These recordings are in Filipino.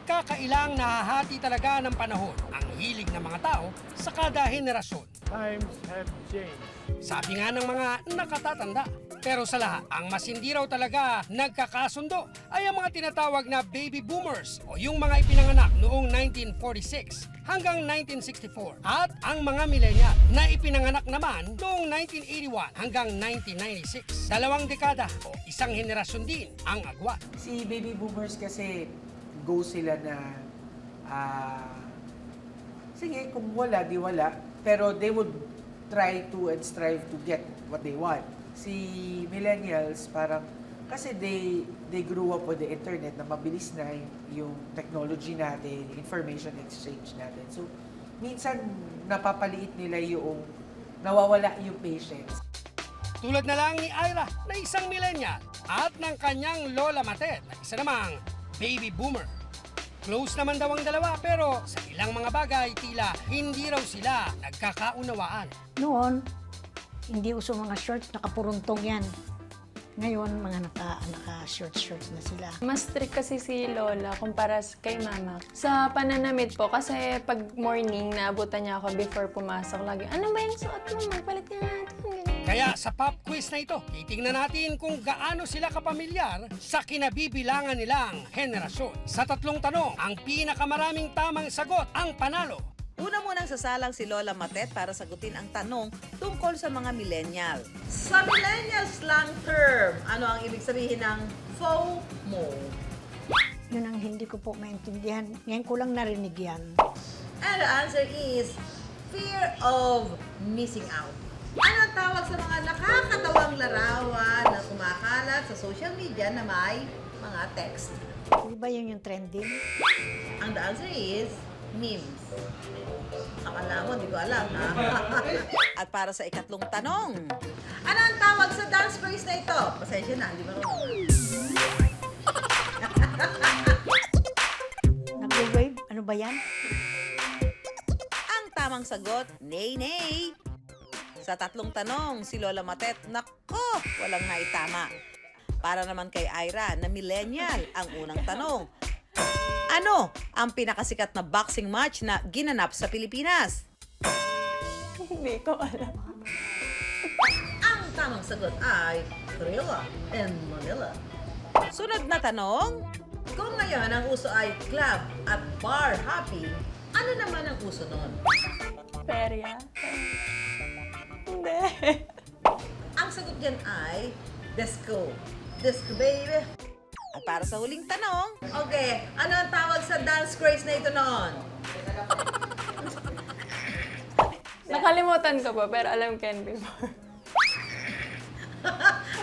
Nagkakailang nahahati talaga ng panahon ang hilig ng mga tao sa kada henerasyon. Times have changed. Sabi nga ng mga nakatatanda. Pero sa lahat, ang mas hindi raw talaga nagkakasundo ay ang mga tinatawag na baby boomers o yung mga ipinanganak noong 1946 hanggang 1964 at ang mga millennial na ipinanganak naman noong 1981 hanggang 1996. Dalawang dekada o isang henerasyon din ang agwat. Si baby boomers kasi go sila na sige, kung wala, di wala. Pero they would try to and strive to get what they want. Si millennials parang kasi they grew up with the internet na mabilis na yung technology natin, information exchange natin. So minsan napapaliit nila yung nawawala yung patience. Tulad na lang ni Ira na isang millennial at ng kanyang lola Matet na isa namang baby boomer. Close naman daw ang dalawa pero sa ilang mga bagay tila hindi raw sila nagkakaunawaan. Noon, hindi uso mga shorts, nakapuruntong yan. Ngayon, mga naka-shorts na sila. Mas strict kasi si Lola kumpara kay Mama. Sa pananamit po, kasi pag morning, naabutan niya ako before pumasok lagi. Ano ba yung suot mo? Magpalit ka natin. Ganyan. Kaya sa pop quiz na ito, titingnan natin kung gaano sila kapamilyar sa kinabibilangan nilang henerasyon. Sa tatlong tanong, ang pinakamaraming tamang sagot ang panalo. Una munang sasalang si Lola Matet para sagutin ang tanong tungkol sa mga millennial. Sa millennial slang term, ano ang ibig sabihin ng FOMO? Yun ang hindi ko po maintindihan. Ngayon ko lang narinig yan. And the answer is fear of missing out. Ano ang tawag sa mga nakakatawang larawan na kumakalat sa social media na may mga text? Di ba yun yung trending? Ang the answer is memes. Akala mo, hindi ko alam, ha? At para sa ikatlong tanong, ano ang tawag sa dance craze na ito? Pasensya na, hindi ba rin? Nag-wave? Ano ba yan? Ang tamang sagot, nay. Sa tatlong tanong, si Lola Matet, nako, walang naitama. Para naman kay Ira na millennial, ang unang tanong, ano ang pinakasikat na boxing match na ginanap sa Pilipinas? Hindi ko alam. Ang tamang sagot ay Thrilla in Manila. Sunod na tanong, kung ngayon ang uso ay club at bar hopping, ano naman ang uso nun? Perya? Hindi. Ang sagot dyan ay disco. Disco, baby. At para sa huling tanong, okay, ano ang tawag sa dance craze na ito noon? Nakalimutan ko po, pero alam ko yan before.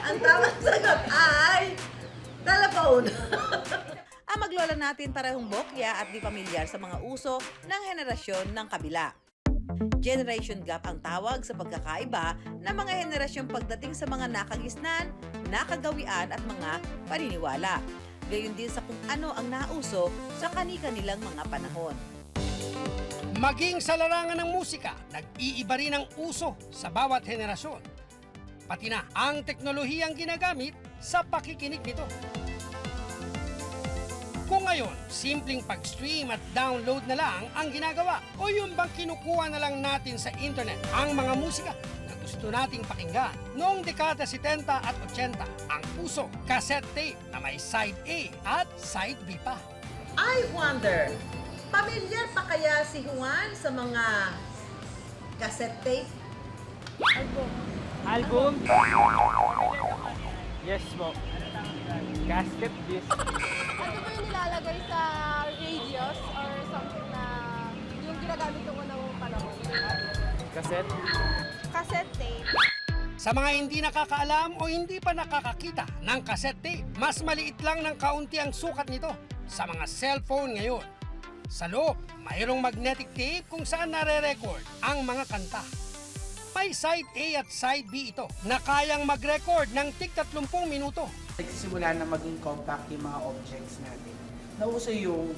Ang tamang sagot ay telephone. Ang maglola natin parehong bokya at di pamilyar sa mga uso ng henerasyon ng kabila. Generation gap ang tawag sa pagkakaiba ng mga henerasyong pagdating sa mga nakagisnan, nakagawian at mga paniniwala. Gayon din sa kung ano ang nauso sa kani-kanilang mga panahon. Maging sa larangan ng musika, nag-iiba rin ang uso sa bawat henerasyon. Pati na ang teknolohiyang ginagamit sa pakikinig nito. Kung ngayon, simpleng pag-stream at download na lang ang ginagawa o yung bang kinukuha na lang natin sa internet ang mga musika na gusto nating pakinggan. Noong dekada 70 at 80, ang uso, cassette tape na may side A at side B pa. I wonder, pamilyar pa kaya si Juan sa mga cassette tape? Album? Yes po. Casket disc. Ano ba yung nilalagay sa radios or something na yung ginagamit ng unang panahon? Cassette. Cassette tape. Sa mga hindi nakakaalam o hindi pa nakakakita ng cassette tape, mas maliit lang ng kaunti ang sukat nito sa mga cellphone ngayon. Sa loob, mayroong magnetic tape kung saan nare-record ang mga kanta. May side A at side B ito na kayang mag-record ng tig 30 minuto. Nagsisimula na maging compact yung mga objects natin. Nauso yung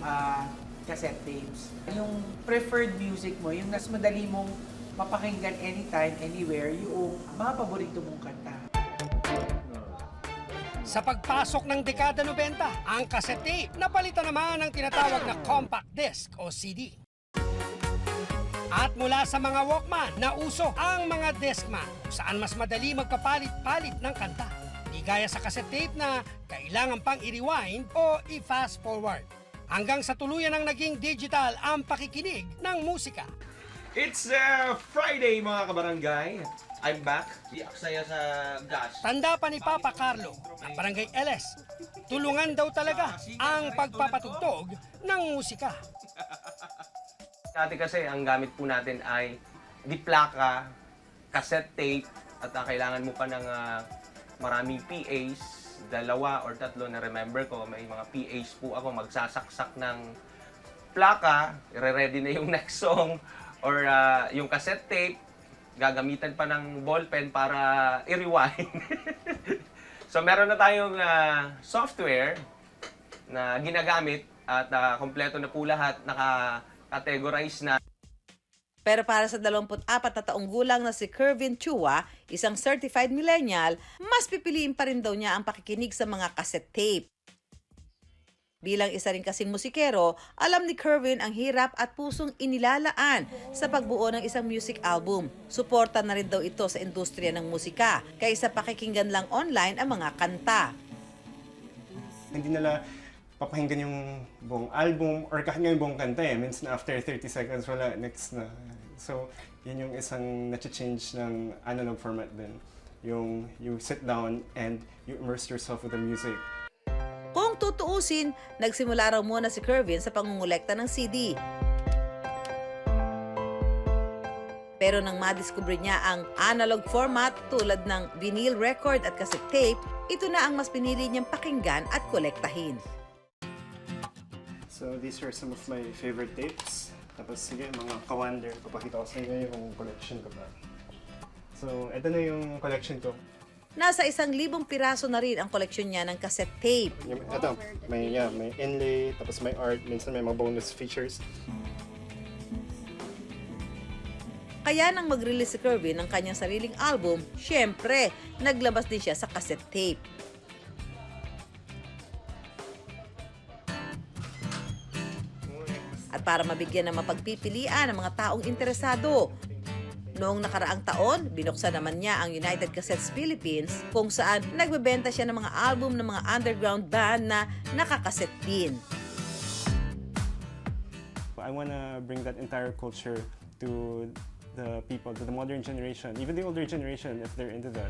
cassette tapes. Yung preferred music mo, yung mas madali mong mapakinggan anytime, anywhere, yung mga paborito mong kanta. Sa pagpasok ng dekada 90, ang cassette tape napalitan naman ang tinatawag na compact disc o CD. At mula sa mga Walkman, nauso ang mga Discman, kung saan mas madali magpapalit-palit ng kanta. Di gaya sa cassette tape na kailangan pang i-rewind o i-fast forward. Hanggang sa tuluyan ang naging digital ang pakikinig ng musika. It's Friday mga kabarangay. I'm back. Iyak saya sa gas. Tanda pa ni Papa Carlo ng Barangay LS. Tulungan daw talaga ang pagpapatugtog ng musika. Dati kasi ang gamit po natin ay di plaka, cassette tape, at kailangan mo pa ng maraming PAs, 2 or 3 na remember ko. May mga PAs po ako magsasaksak ng plaka, re-ready na yung next song, or yung cassette tape, gagamitan pa ng ballpen para i-rewind. So meron na tayong software na ginagamit at kompleto na po lahat, naka-categorize na. Pero para sa 24 na taong gulang na si Kervin Chua, isang certified millennial, mas pipiliin pa rin daw niya ang pakikinig sa mga cassette tape. Bilang isa rin kasing musikero, alam ni Kervin ang hirap at pusong inilalaan sa pagbuo ng isang music album. Suporta na rin daw ito sa industriya ng musika, kaysa pakikinggan lang online ang mga kanta. Hindi nila papahinggan yung buong album or kahit nga yung buong kanta eh. Minsan after 30 seconds, wala, next na. So, yun yung isang na-change ng analog format din. Yung you sit down and you immerse yourself with the music. Kung tutuusin, nagsimula raw muna si Kervin sa pangungulekta ng CD. Pero nang madiskubre niya ang analog format tulad ng vinyl record at cassette tape, ito na ang mas pinili niyang pakinggan at kolektahin. So, these are some of my favorite tapes. Tapos, sige, mga ka-wonder. Papakita ko sa inyo yung collection ko ba. So, ito na yung collection ko. Nasa 1,000 piraso na rin ang koleksyon niya ng cassette tape. Ito, may inlay, tapos may art, minsan may mga bonus features. Kaya nang mag-release si Kervin ng kanyang sariling album, syempre, naglabas din siya sa cassette tape. At para mabigyan ng mapagpipilian ng mga taong interesado, noong nakaraang taon, binuksan naman niya ang United Cassettes Philippines kung saan nagbebenta siya ng mga album ng mga underground band na nakakaset din. I wanna bring that entire culture to the people, to the modern generation, even the older generation if they're into that.